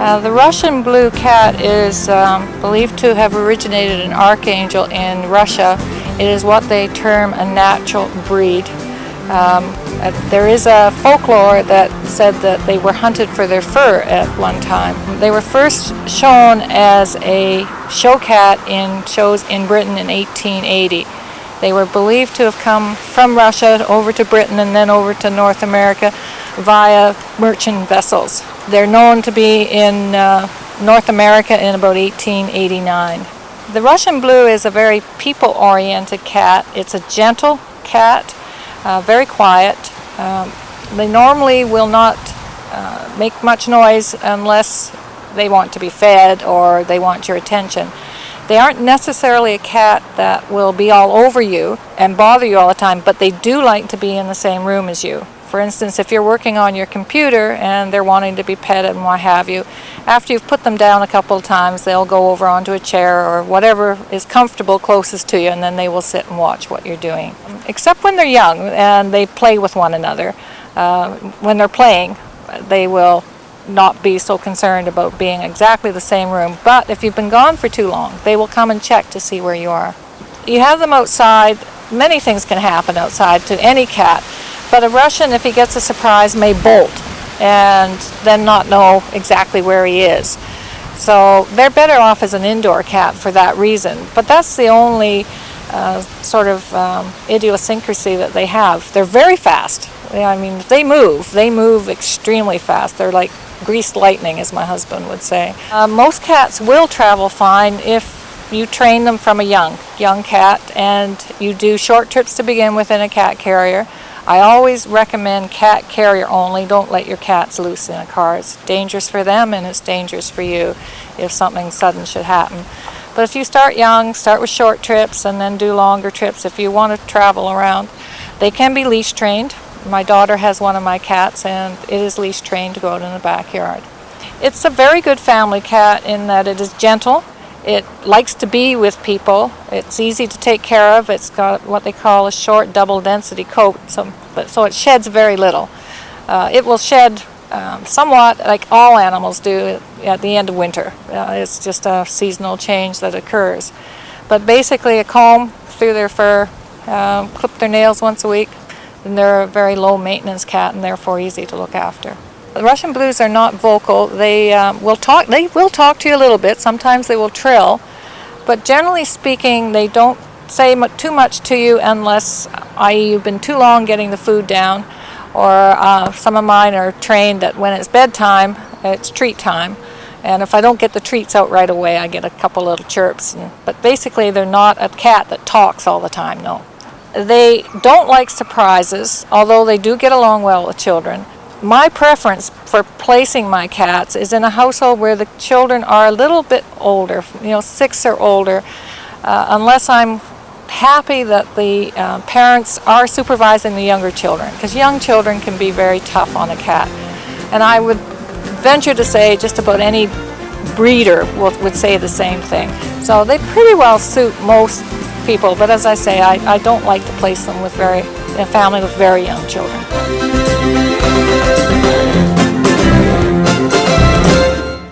The Russian blue cat is believed to have originated in Archangel in Russia. It is what they term a natural breed. There is a folklore that said that they were hunted for their fur at one time. They were first shown as a show cat in shows in Britain in 1880. They were believed to have come from Russia over to Britain and then over to North America via merchant vessels. They're known to be in North America in about 1889. The Russian blue is a very people-oriented cat. It's a gentle cat, very quiet. They normally will not make much noise unless they want to be fed or they want your attention. They aren't necessarily a cat that will be all over you and bother you all the time, but they do like to be in the same room as you. For instance, if you're working on your computer and they're wanting to be petted and what have you, after you've put them down a couple of times, they'll go over onto a chair or whatever is comfortable closest to you, and then they will sit and watch what you're doing. Except when they're young and they play with one another. When they're playing, they will not be so concerned about being exactly the same room, but if you've been gone for too long, they will come and check to see where you are. You have them outside. Many things can happen outside to any cat, but a Russian, if he gets a surprise, may bolt and then not know exactly where he is. So they're better off as an indoor cat for that reason, but that's the only sort of idiosyncrasy that they have. They're very fast. I mean, if they move extremely fast. They're like greased lightning, as my husband would say. Most cats will travel fine if you train them from a young cat, and you do short trips to begin with in a cat carrier. I always recommend cat carrier only. Don't let your cats loose in a car. It's dangerous for them and it's dangerous for you if something sudden should happen. But if you start young, start with short trips and then do longer trips if you want to travel around. They can be leash trained. My daughter has one of my cats and it is leash trained to go out in the backyard. It's a very good family cat in that it is gentle. It likes to be with people. It's easy to take care of. It's got what they call a short double density coat, so it sheds very little. It will shed somewhat like all animals do at the end of winter. It's just a seasonal change that occurs. But basically a comb through their fur, clip their nails once a week, and they're a very low maintenance cat and therefore easy to look after. The Russian blues are not vocal. They will talk to you a little bit. Sometimes they will trill, but generally speaking they don't say too much to you unless i.e. you've been too long getting the food down, or some of mine are trained that when it's bedtime, it's treat time. And if I don't get the treats out right away, I get a couple little chirps. But basically they're not a cat that talks all the time, no. They don't like surprises, although they do get along well with children. My preference for placing my cats is in a household where the children are a little bit older, 6 or older, unless I'm happy that the parents are supervising the younger children, because young children can be very tough on a cat. And I would venture to say just about any breeder would say the same thing. So they pretty well suit most people, but as I say, I don't like to place them with a family with very young children.